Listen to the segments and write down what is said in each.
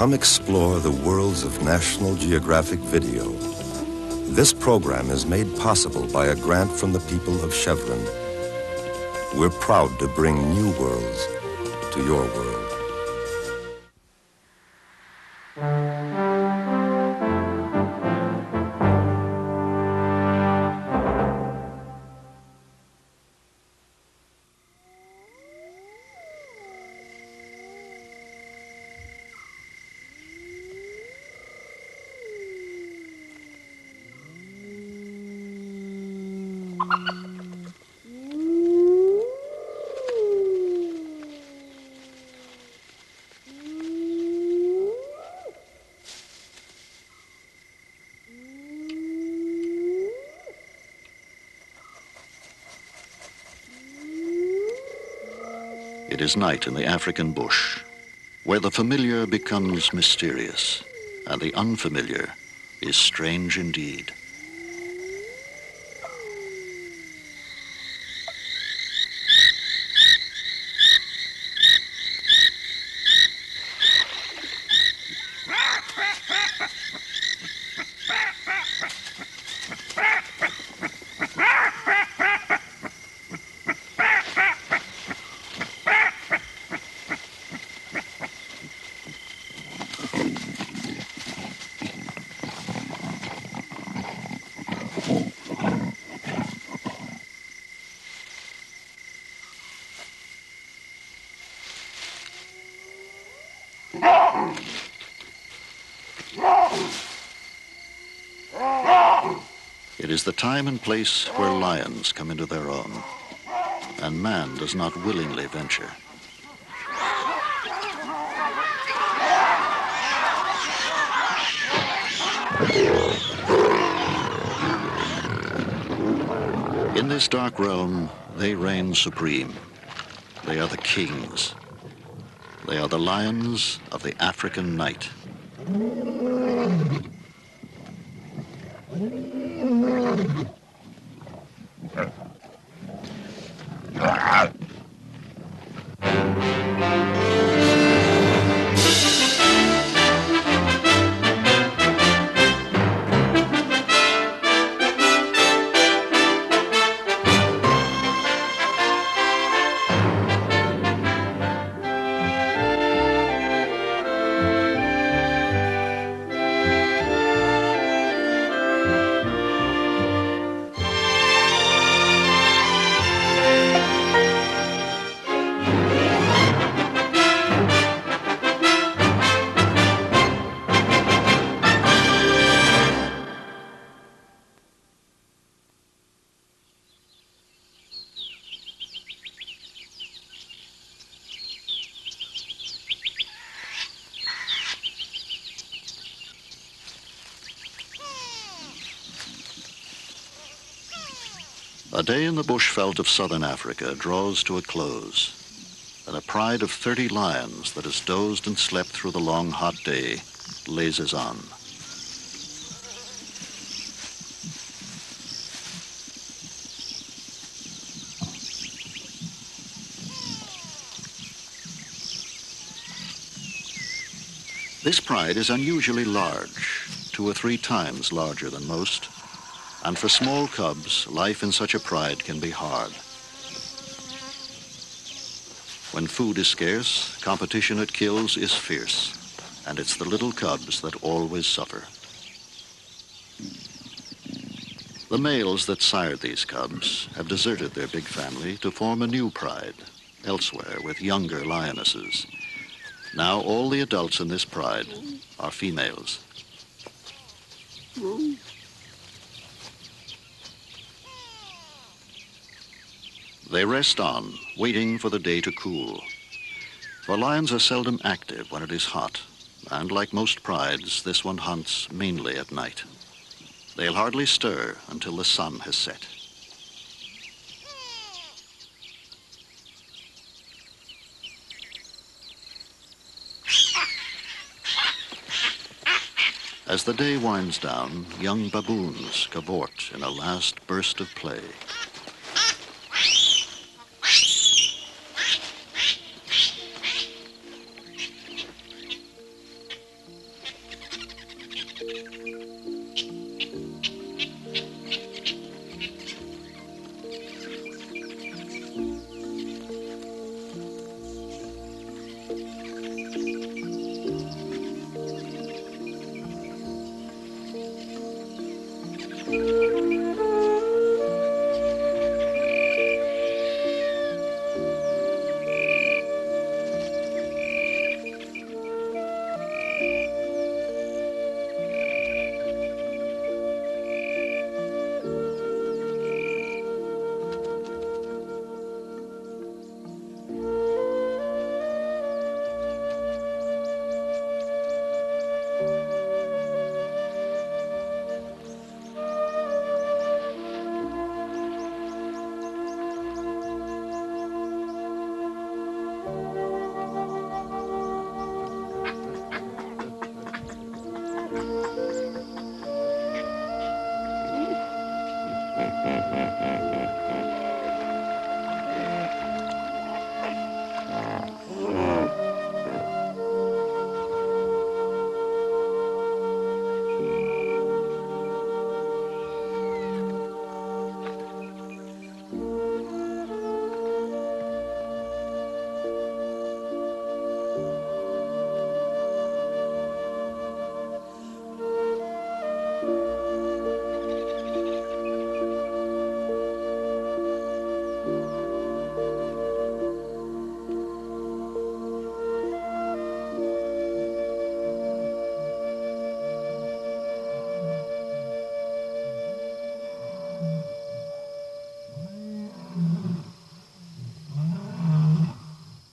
Come explore the worlds of National Geographic Video. This program is made possible by a grant from the people of Chevron. We're proud to bring new worlds to your world. It is night in the African bush, where the familiar becomes mysterious, and the unfamiliar is strange indeed. It is the time and place where lions come into their own, and man does not willingly venture. In this dark realm, they reign supreme. They are the kings. They are the lions of the African night. A day in the bushveld of southern Africa draws to a close, and a pride of 30 lions that has dozed and slept through the long hot day lazes on. This pride is unusually large, 2 or 3 times larger than most. And for small cubs, life in such a pride can be hard. When food is scarce, competition at kills is fierce, and it's the little cubs that always suffer. The males that sired these cubs have deserted their big family to form a new pride, elsewhere with younger lionesses. Now all the adults in this pride are females. They rest on, waiting for the day to cool. For lions are seldom active when it is hot, and like most prides, this one hunts mainly at night. They'll hardly stir until the sun has set. As the day winds down, young baboons cavort in a last burst of play.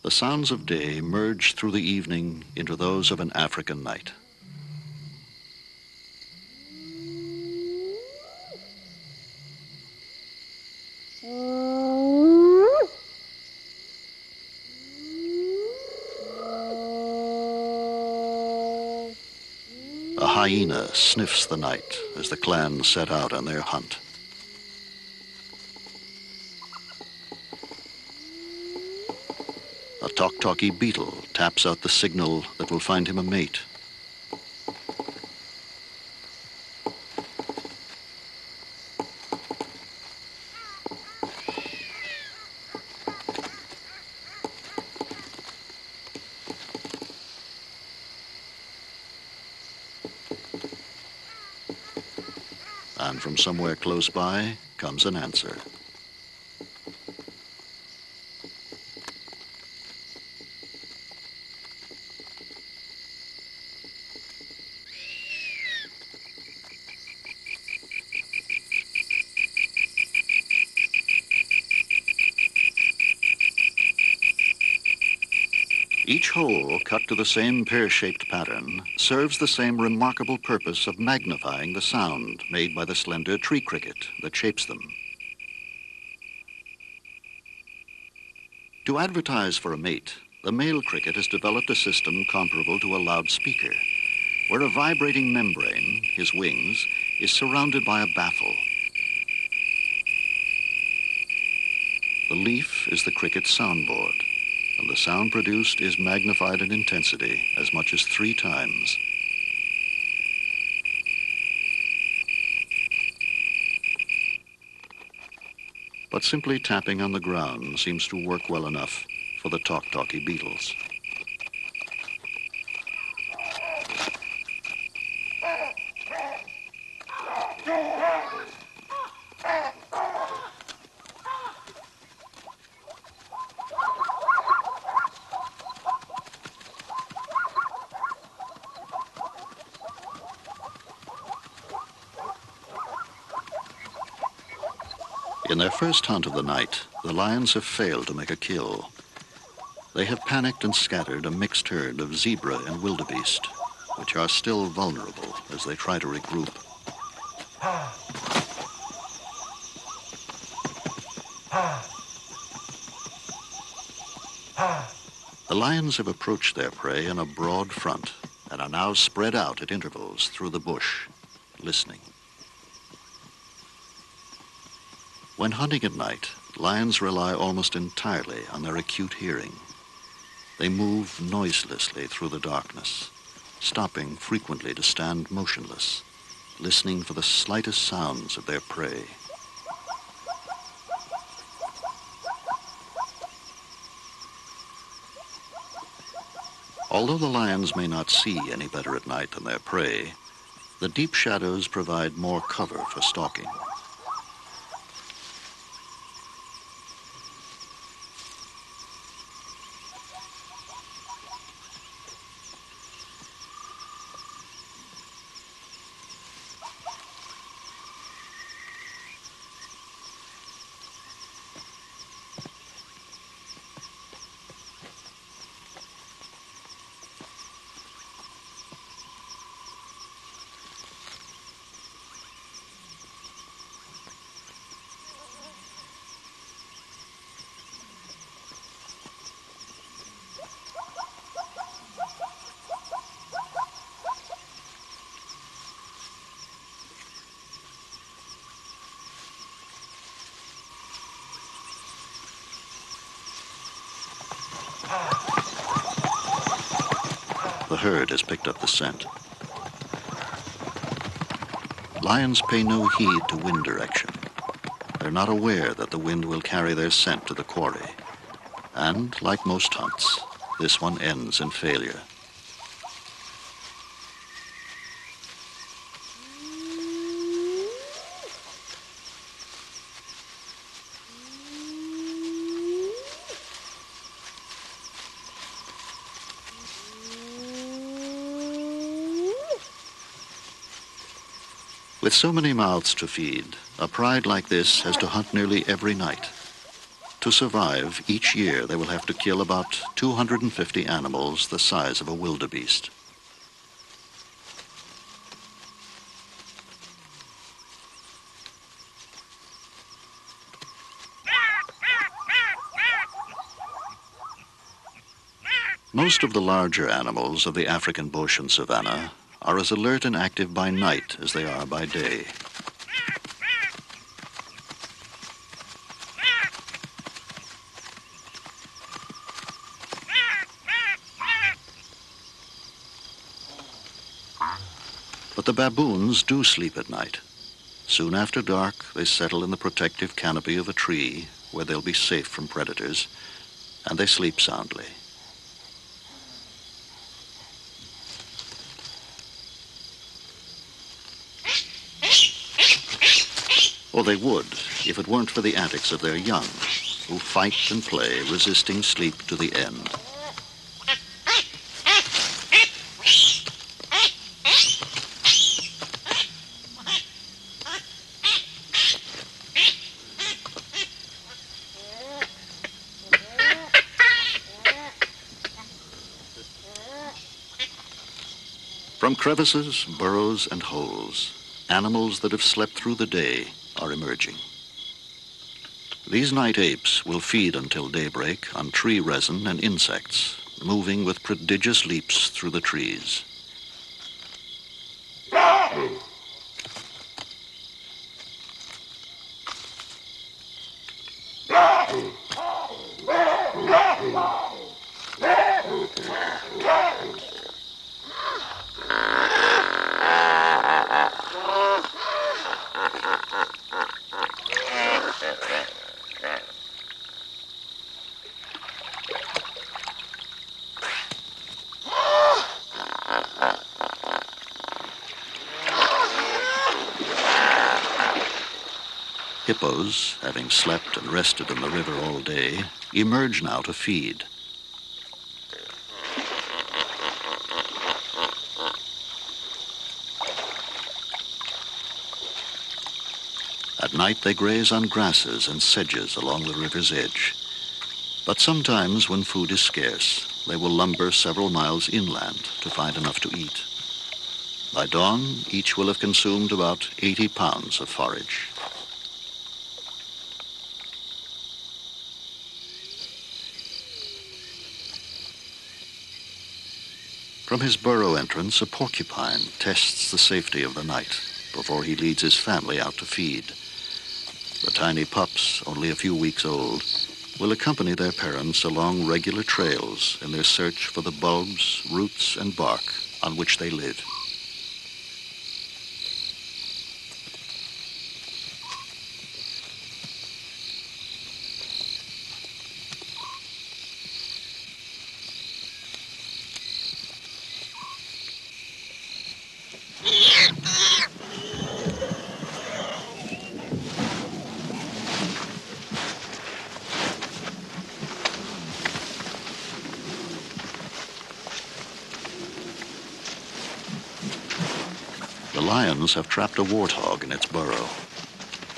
The sounds of day merge through the evening into those of an African night. A hyena sniffs the night as the clan set out on their hunt. A talk-talky beetle taps out the signal that will find him a mate. And from somewhere close by comes an answer. Each hole, cut to the same pear-shaped pattern, serves the same remarkable purpose of magnifying the sound made by the slender tree cricket that shapes them. To advertise for a mate, the male cricket has developed a system comparable to a loudspeaker, where a vibrating membrane, his wings, is surrounded by a baffle. The leaf is the cricket's soundboard, and the sound produced is magnified in intensity as much as 3 times. But simply tapping on the ground seems to work well enough for the talk-talky beetles. In their first hunt of the night, the lions have failed to make a kill. They have panicked and scattered a mixed herd of zebra and wildebeest, which are still vulnerable as they try to regroup. The lions have approached their prey in a broad front and are now spread out at intervals through the bush, listening. When hunting at night, lions rely almost entirely on their acute hearing. They move noiselessly through the darkness, stopping frequently to stand motionless, listening for the slightest sounds of their prey. Although the lions may not see any better at night than their prey, the deep shadows provide more cover for stalking. the herd has picked up the scent. Lions pay no heed to wind direction. They're not aware that the wind will carry their scent to the quarry. And, like most hunts, this one ends in failure. With so many mouths to feed, a pride like this has to hunt nearly every night. To survive, each year they will have to kill about 250 animals the size of a wildebeest. Most of the larger animals of the African bush and savanna are as alert and active by night as they are by day. But the baboons do sleep at night. Soon after dark, they settle in the protective canopy of a tree where they'll be safe from predators, and they sleep soundly. Or they would, if it weren't for the antics of their young, who fight and play, resisting sleep to the end. From crevices, burrows, and holes, animals that have slept through the day are emerging. These night apes will feed until daybreak on tree resin and insects, moving with prodigious leaps through the trees. Hippos, having slept and rested in the river all day, emerge now to feed. At night they graze on grasses and sedges along the river's edge. But sometimes, when food is scarce, they will lumber several miles inland to find enough to eat. By dawn, each will have consumed about 80 pounds of forage. From his burrow entrance, a porcupine tests the safety of the night before he leads his family out to feed. The tiny pups, only a few weeks old, will accompany their parents along regular trails in their search for the bulbs, roots, and bark on which they live. The lions have trapped a warthog in its burrow.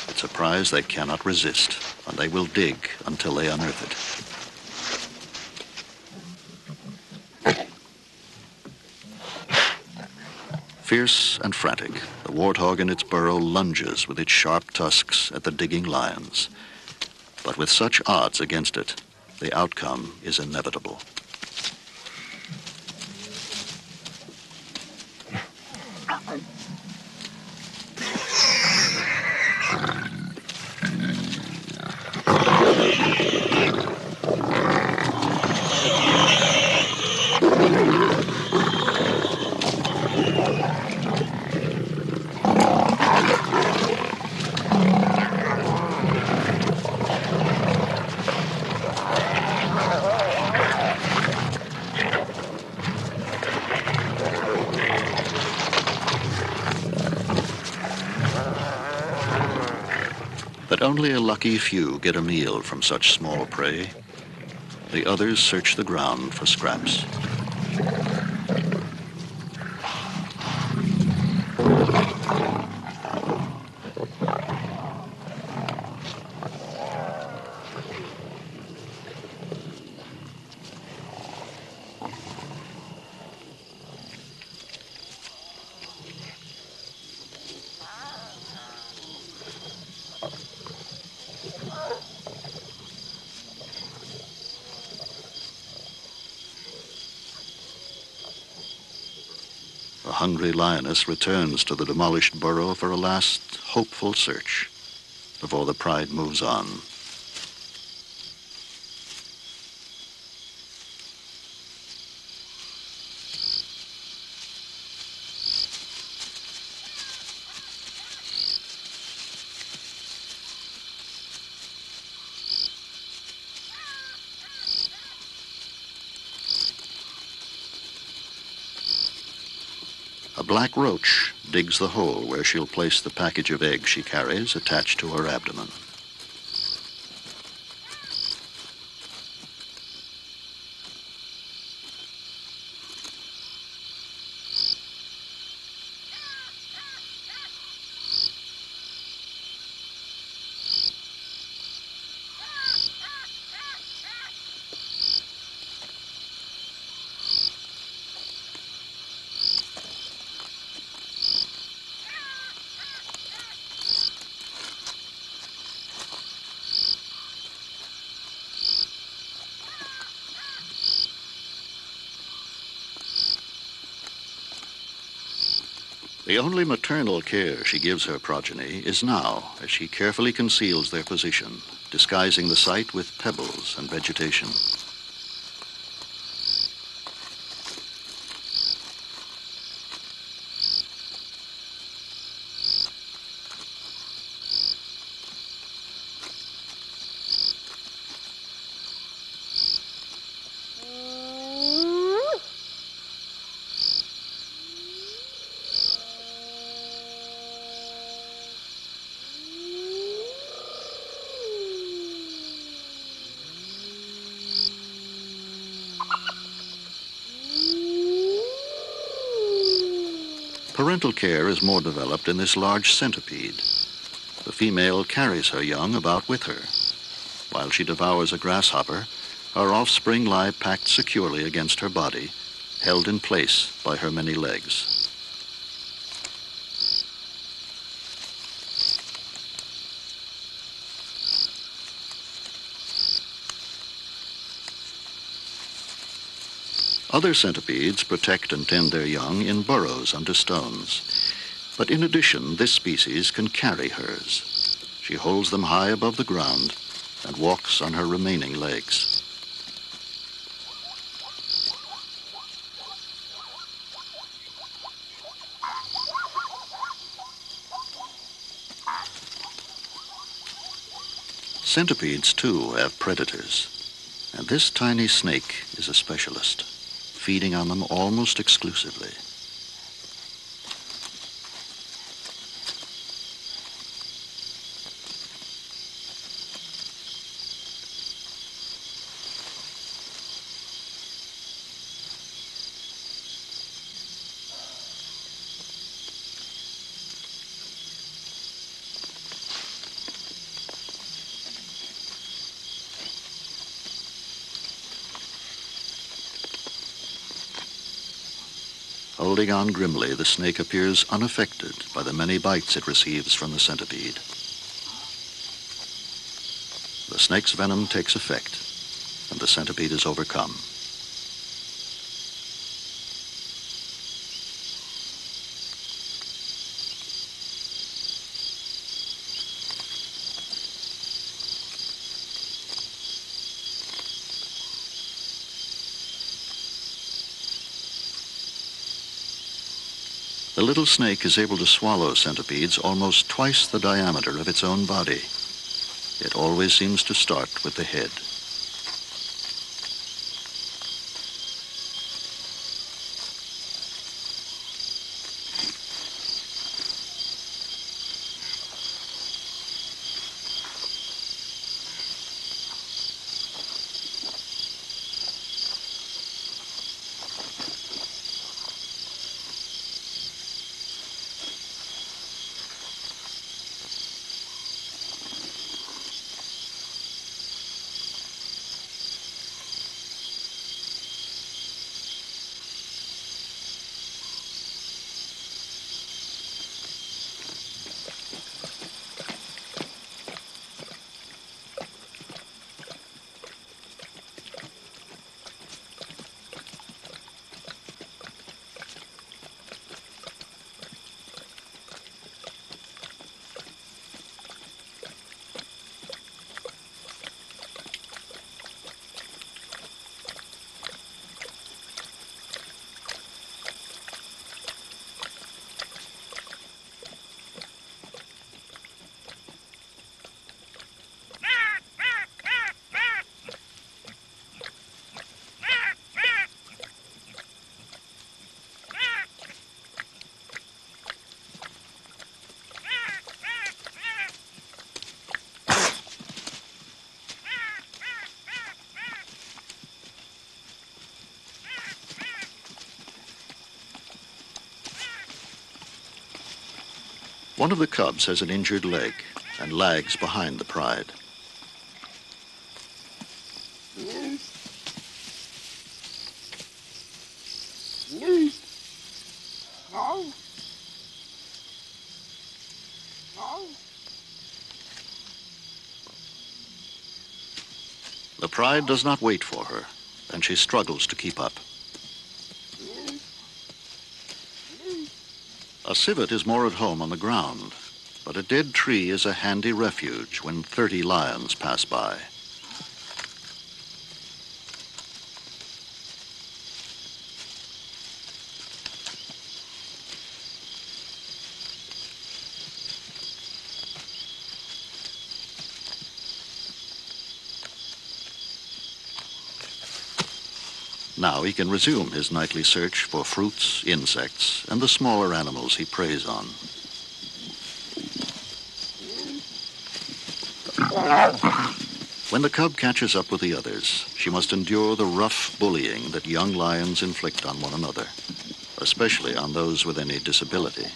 It's a prize they cannot resist, and they will dig until they unearth it. Fierce and frantic, the warthog in its burrow lunges with its sharp tusks at the digging lions. But with such odds against it, the outcome is inevitable. But only a lucky few get a meal from such small prey. The others search the ground for scraps. The hungry lioness returns to the demolished burrow for a last hopeful search before the pride moves on. A black roach digs the hole where she'll place the package of eggs she carries attached to her abdomen. The only maternal care she gives her progeny is now, as she carefully conceals their position, disguising the site with pebbles and vegetation. Parental care is more developed in this large centipede. The female carries her young about with her. While she devours a grasshopper, her offspring lie packed securely against her body, held in place by her many legs. Other centipedes protect and tend their young in burrows under stones. But in addition, this species can carry hers. She holds them high above the ground and walks on her remaining legs. Centipedes, too, have predators, and this tiny snake is a specialist, feeding on them almost exclusively. Holding on grimly, the snake appears unaffected by the many bites it receives from the centipede. The snake's venom takes effect, and the centipede is overcome. The little snake is able to swallow centipedes almost twice the diameter of its own body. It always seems to start with the head. One of the cubs has an injured leg and lags behind the pride. The pride does not wait for her, and she struggles to keep up. A civet is more at home on the ground, but a dead tree is a handy refuge when 30 lions pass by. Now he can resume his nightly search for fruits, insects, and the smaller animals he preys on. When the cub catches up with the others, she must endure the rough bullying that young lions inflict on one another, especially on those with any disability.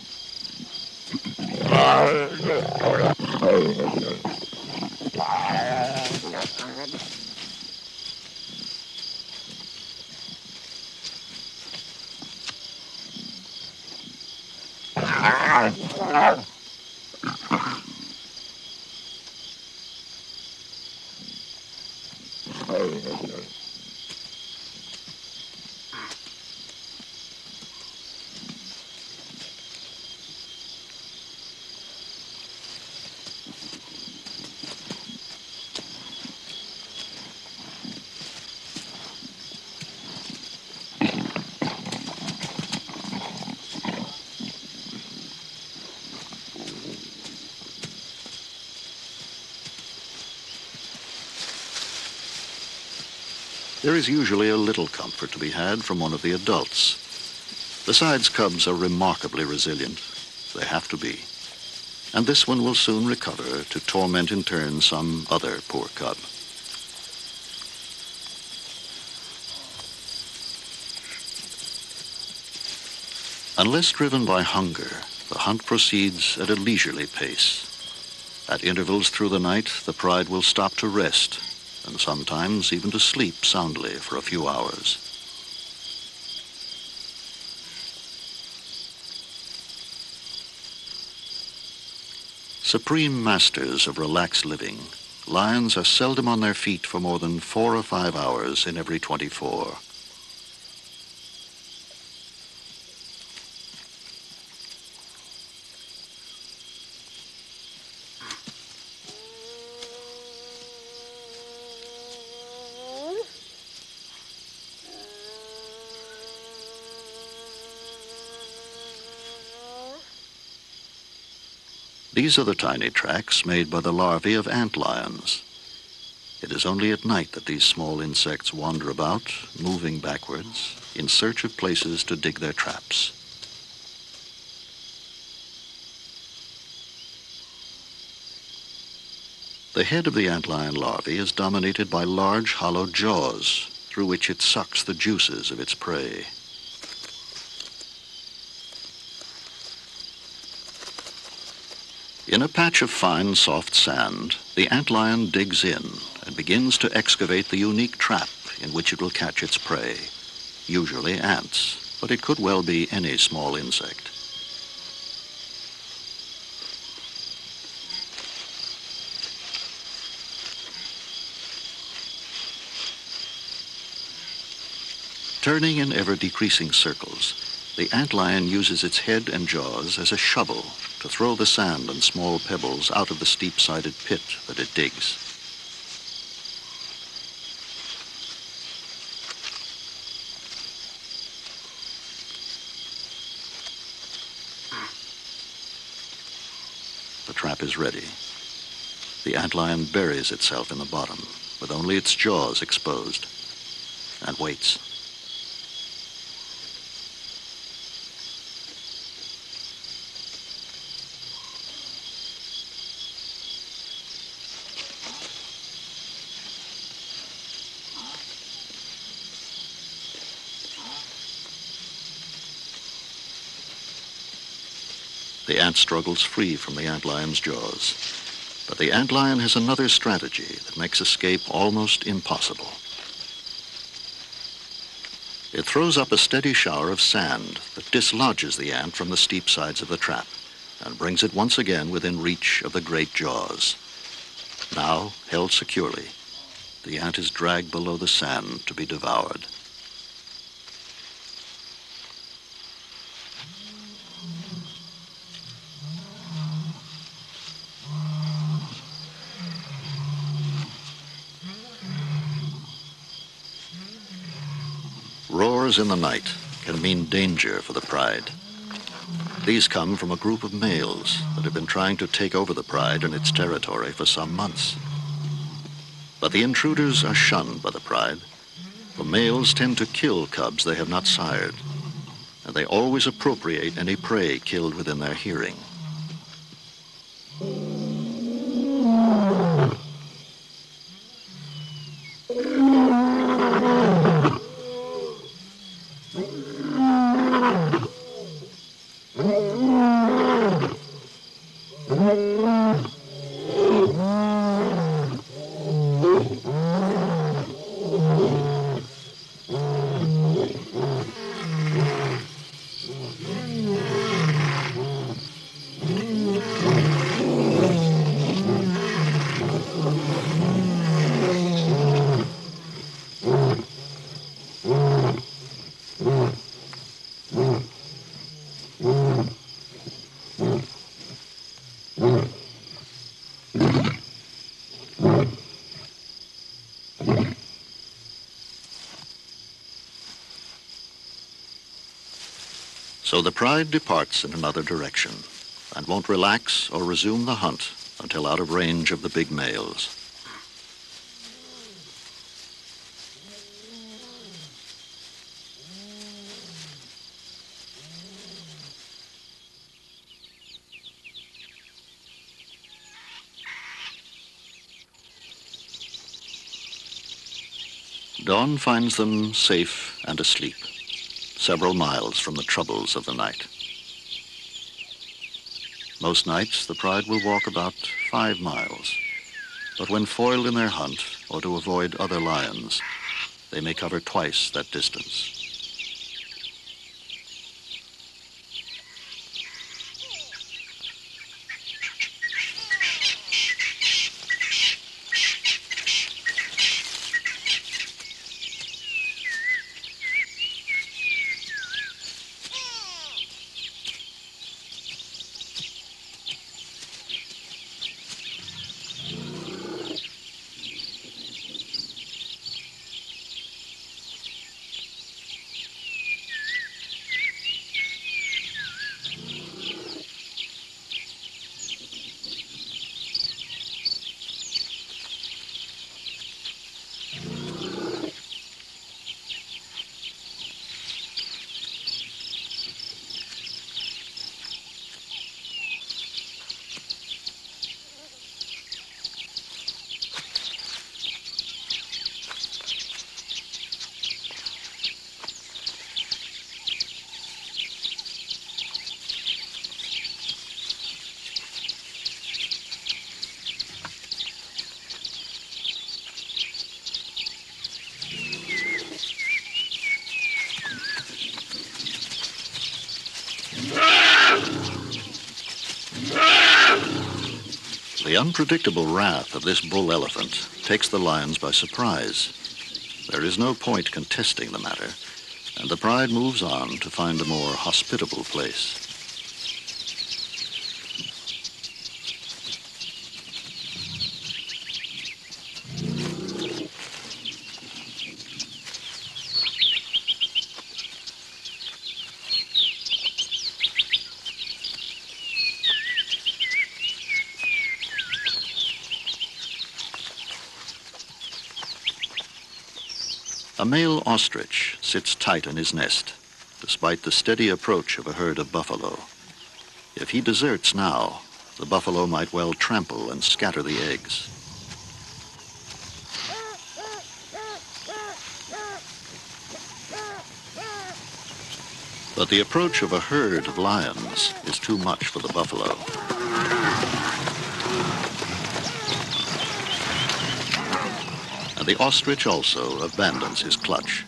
There is usually a little comfort to be had from one of the adults. Besides, cubs are remarkably resilient. They have to be. And this one will soon recover to torment in turn some other poor cub. Unless driven by hunger, the hunt proceeds at a leisurely pace. At intervals through the night, the pride will stop to rest, and sometimes even to sleep soundly for a few hours. Supreme masters of relaxed living, lions are seldom on their feet for more than 4 or 5 hours in every 24. These are the tiny tracks made by the larvae of ant lions. It is only at night that these small insects wander about, moving backwards, in search of places to dig their traps. The head of the antlion larvae is dominated by large hollow jaws, through which it sucks the juices of its prey. In a patch of fine, soft sand, the antlion digs in and begins to excavate the unique trap in which it will catch its prey, usually ants, but it could well be any small insect. Turning in ever-decreasing circles, the antlion uses its head and jaws as a shovel to throw the sand and small pebbles out of the steep-sided pit that it digs. The trap is ready. The antlion buries itself in the bottom, with only its jaws exposed, and waits. The ant struggles free from the antlion's jaws. But the antlion has another strategy that makes escape almost impossible. It throws up a steady shower of sand that dislodges the ant from the steep sides of the trap and brings it once again within reach of the great jaws. Now, held securely, the ant is dragged below the sand to be devoured. Roars in the night can mean danger for the pride. These come from a group of males that have been trying to take over the pride and its territory for some months. But the intruders are shunned by the pride, for males tend to kill cubs they have not sired, and they always appropriate any prey killed within their hearing. So the pride departs in another direction and won't relax or resume the hunt until out of range of the big males. Dawn finds them safe and asleep, several miles from the troubles of the night. Most nights, the pride will walk about 5 miles, but when foiled in their hunt or to avoid other lions, they may cover twice that distance. The unpredictable wrath of this bull elephant takes the lions by surprise. There is no point contesting the matter, and the pride moves on to find a more hospitable place. A male ostrich sits tight in his nest, despite the steady approach of a herd of buffalo. If he deserts now, the buffalo might well trample and scatter the eggs. The But the approach of a herd of lions is too much for the buffalo. And the ostrich also abandons his clutch.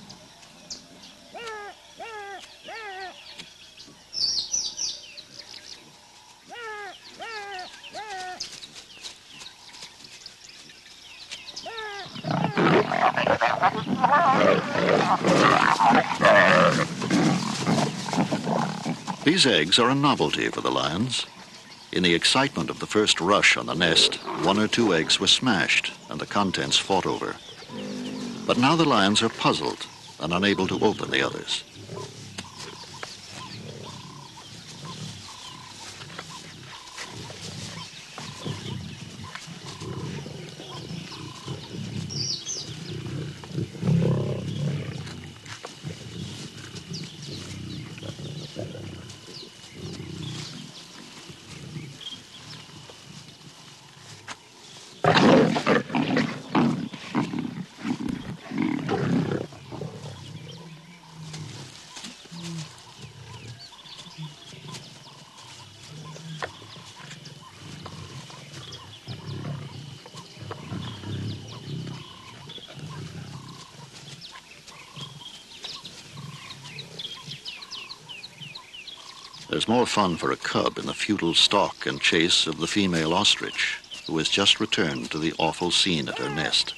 These eggs are a novelty for the lions. In the excitement of the first rush on the nest, 1 or 2 eggs were smashed and the contents fought over. But now the lions are puzzled and unable to open the others. There's more fun for a cub in the futile stalk and chase of the female ostrich, who has just returned to the awful scene at her nest.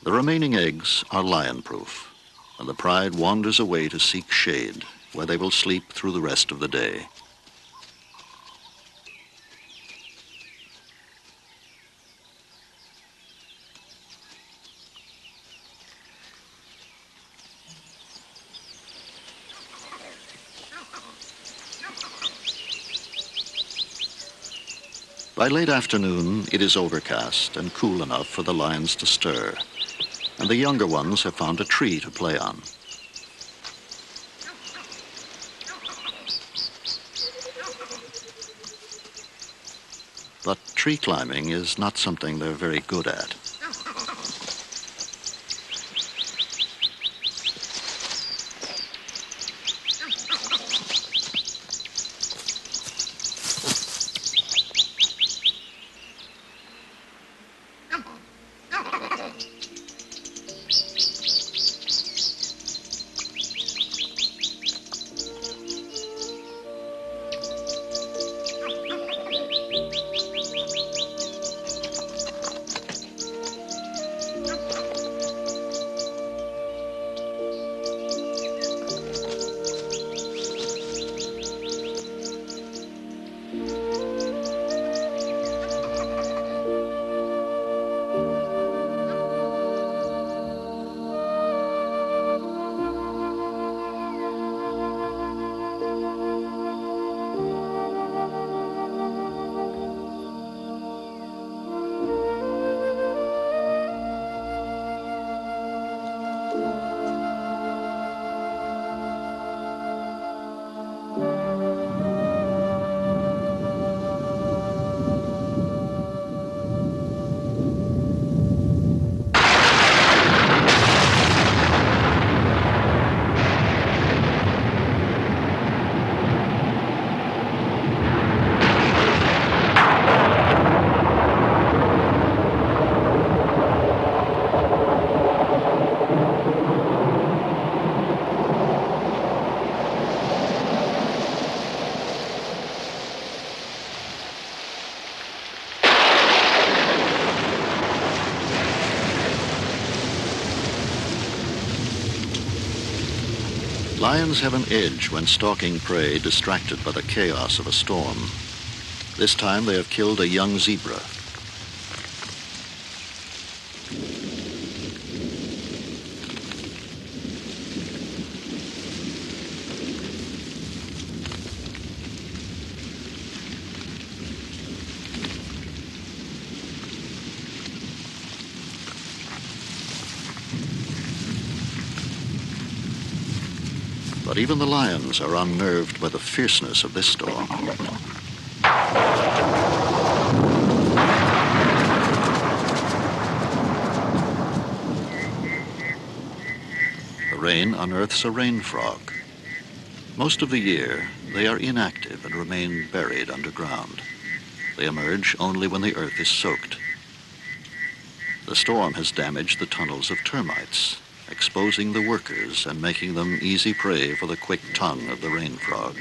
The remaining eggs are lion-proof, and the pride wanders away to seek shade, where they will sleep through the rest of the day. By late afternoon, it is overcast and cool enough for the lions to stir, and the younger ones have found a tree to play on. But tree climbing is not something they're very good at. Lions have an edge when stalking prey distracted by the chaos of a storm. This time they have killed a young zebra. But even the lions are unnerved by the fierceness of this storm. The rain unearths a rain frog. Most of the year, they are inactive and remain buried underground. They emerge only when the earth is soaked. The storm has damaged the tunnels of termites, exposing the workers and making them easy prey for the quick tongue of the rain frog.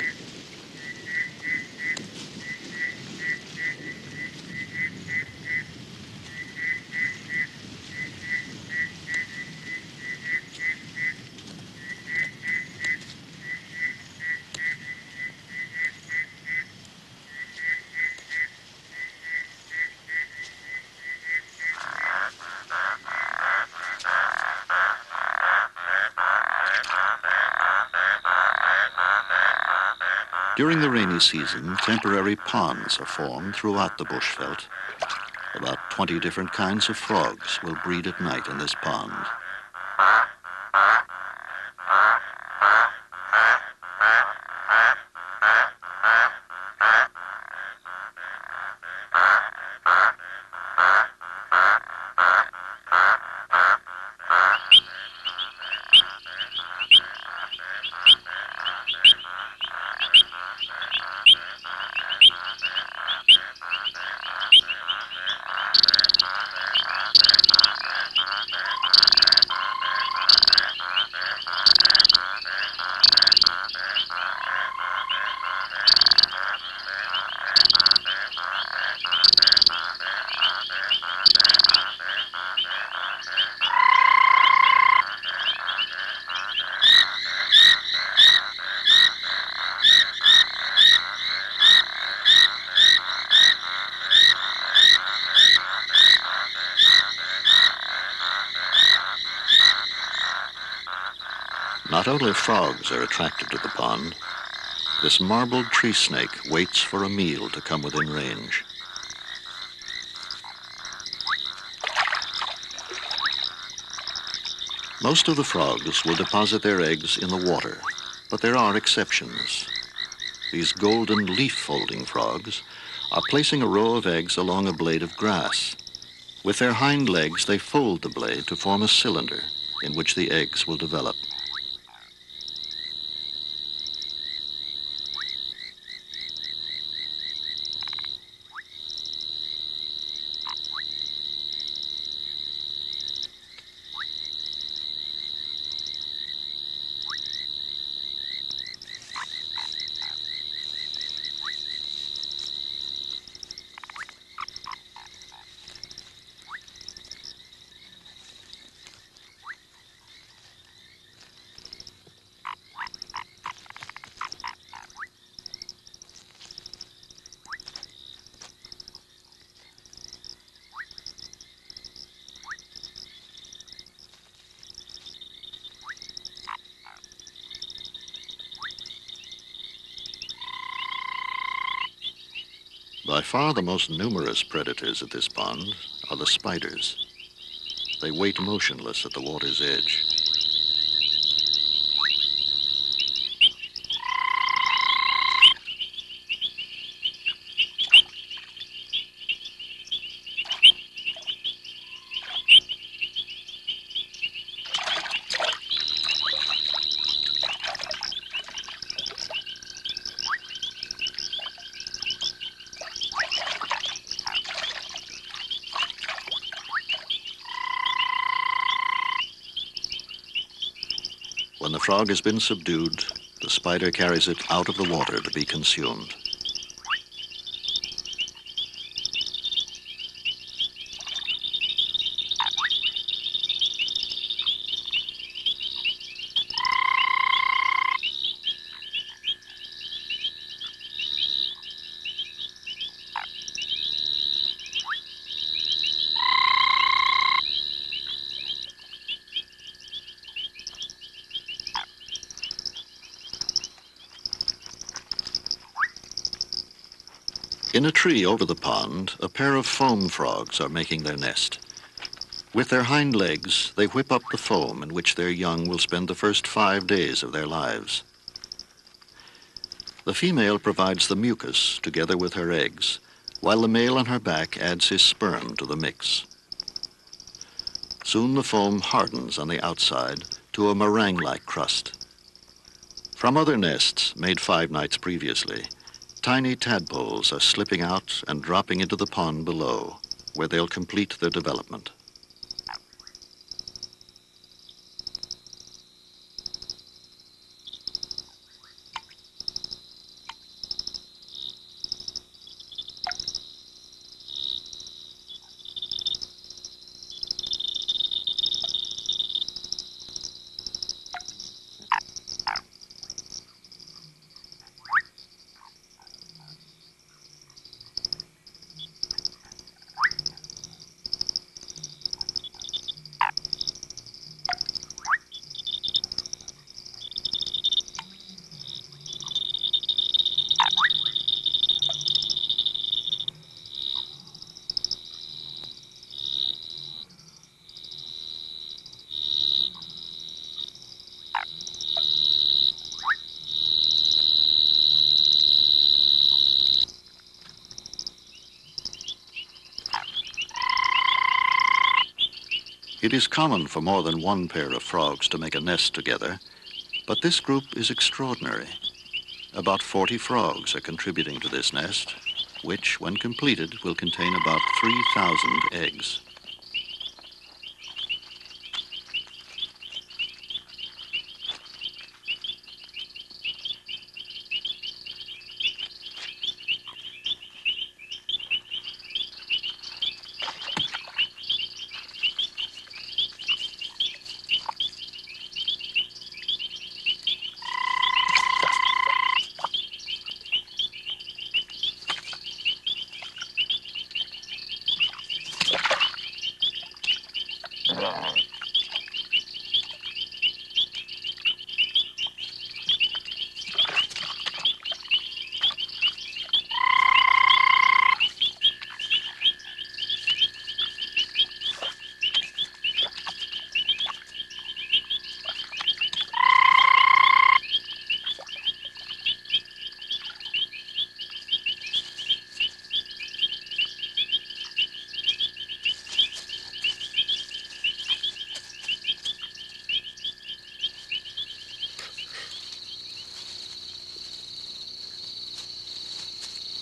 During the rainy season, temporary ponds are formed throughout the bushveld. About 20 different kinds of frogs will breed at night in this pond. Not only frogs are attracted to the pond, this marbled tree snake waits for a meal to come within range. Most of the frogs will deposit their eggs in the water, but there are exceptions. These golden leaf-folding frogs are placing a row of eggs along a blade of grass. With their hind legs, they fold the blade to form a cylinder in which the eggs will develop. By far the most numerous predators at this pond are the spiders. They wait motionless at the water's edge. When the frog has been subdued, the spider carries it out of the water to be consumed. In a tree over the pond, a pair of foam frogs are making their nest. With their hind legs, they whip up the foam in which their young will spend the first 5 days of their lives. The female provides the mucus together with her eggs, while the male on her back adds his sperm to the mix. Soon the foam hardens on the outside to a meringue-like crust. From other nests made 5 nights previously, tiny tadpoles are slipping out and dropping into the pond below, where they'll complete their development. It is common for more than one pair of frogs to make a nest together, but this group is extraordinary. About 40 frogs are contributing to this nest, which, when completed, will contain about 3,000 eggs.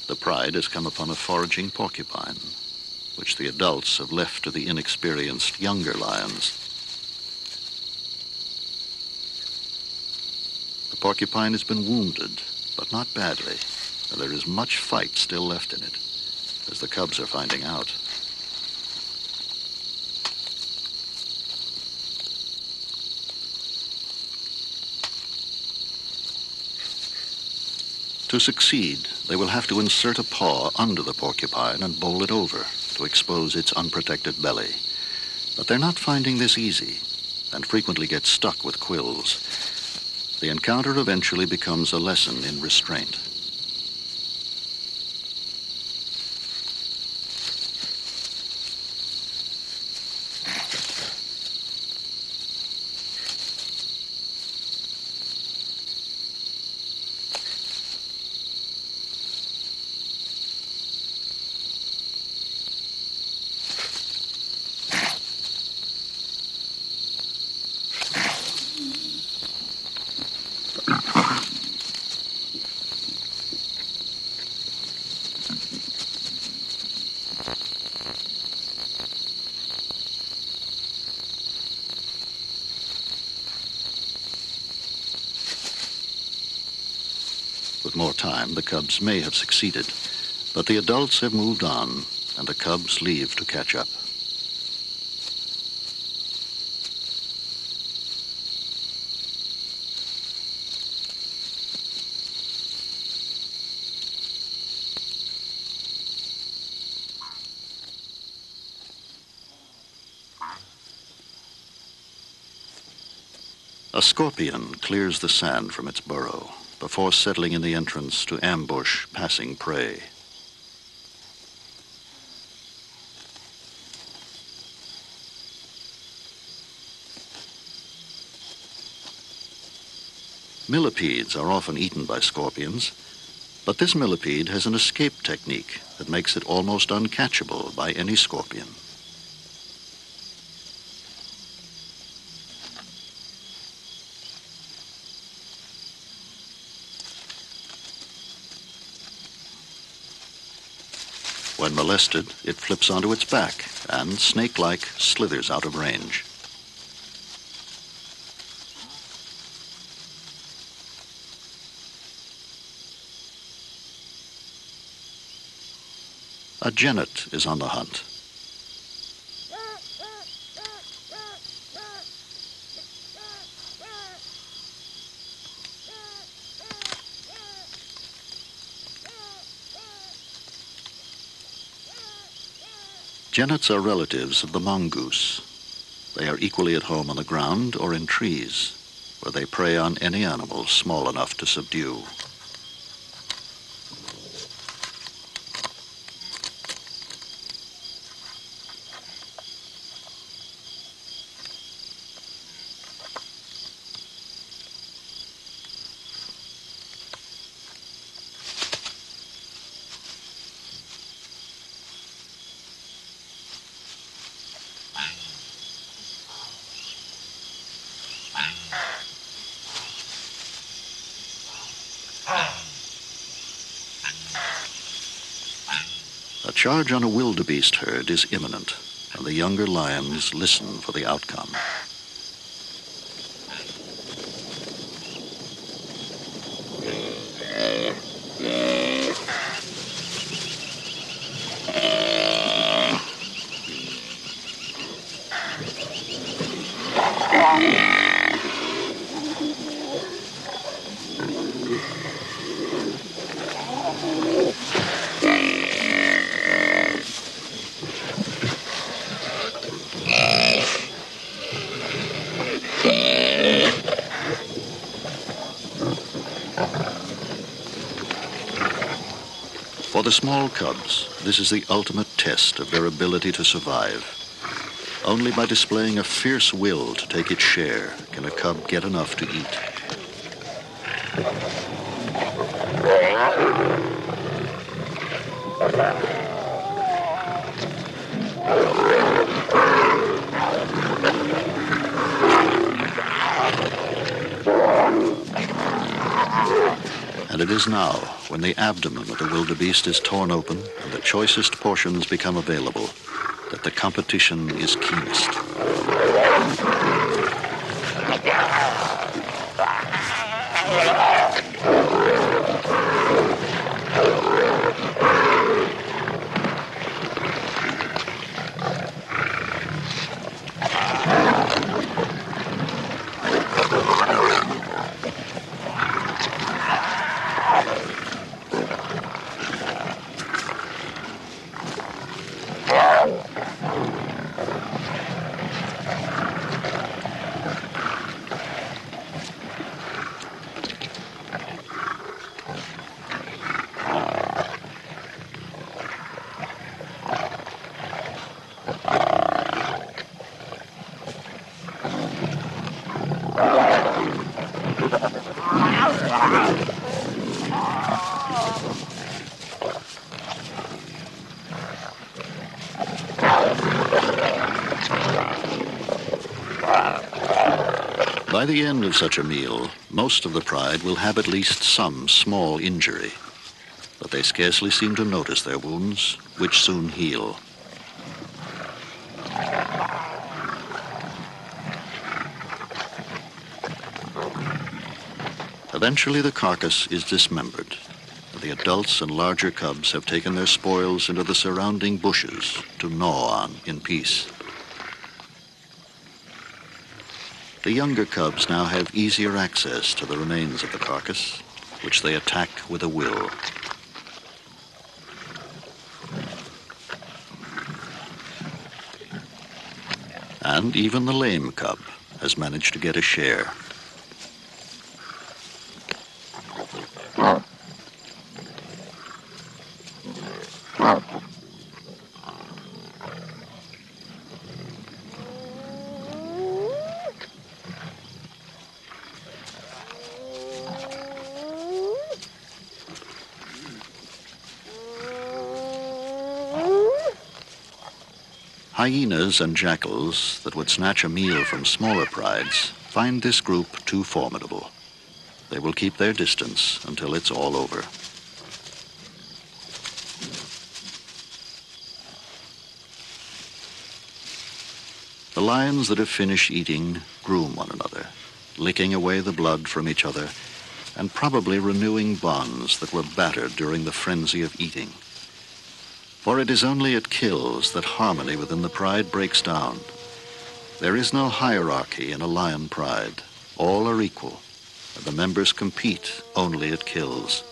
The pride has come upon a foraging porcupine, which the adults have left to the inexperienced younger lions. The porcupine has been wounded, but not badly, and there is much fight still left in it, as the cubs are finding out. To succeed, they will have to insert a paw under the porcupine and bowl it over to expose its unprotected belly. But they're not finding this easy and frequently get stuck with quills. The encounter eventually becomes a lesson in restraint. With more time, the cubs may have succeeded, but the adults have moved on, and the cubs leave to catch up. A scorpion clears the sand from its burrow before settling in the entrance to ambush passing prey. Millipedes are often eaten by scorpions, But this millipede has an escape technique that makes it almost uncatchable by any scorpion. When molested, it flips onto its back and, snake-like, slithers out of range. A genet is on the hunt. Genets are relatives of the mongoose. They are equally at home on the ground or in trees, where they prey on any animal small enough to subdue. A charge on a wildebeest herd is imminent, and the younger lions listen for the outcome. For the small cubs, this is the ultimate test of their ability to survive. Only by displaying a fierce will to take its share can a cub get enough to eat. And it is now, when the abdomen of the wildebeest is torn open and the choicest portions become available, that the competition is keenest. By the end of such a meal, most of the pride will have at least some small injury, but they scarcely seem to notice their wounds, which soon heal. Eventually the carcass is dismembered, and the adults and larger cubs have taken their spoils into the surrounding bushes to gnaw on in peace. The younger cubs now have easier access to the remains of the carcass, which they attack with a will. And even the lame cub has managed to get a share. Hyenas and jackals that would snatch a meal from smaller prides find this group too formidable. They will keep their distance until it's all over. The lions that have finished eating groom one another, licking away the blood from each other and probably renewing bonds that were battered during the frenzy of eating. For it is only at kills that harmony within the pride breaks down. There is no hierarchy in a lion pride. All are equal, and the members compete only at kills.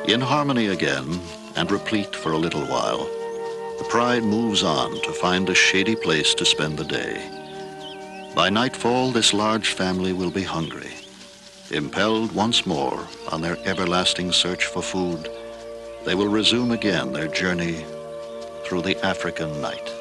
In harmony again, and replete for a little while, the pride moves on to find a shady place to spend the day. By nightfall, this large family will be hungry. Impelled once more on their everlasting search for food, they will resume again their journey through the African night.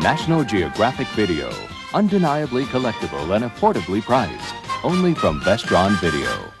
National Geographic Video, undeniably collectible and affordably priced, only from Vestron Video.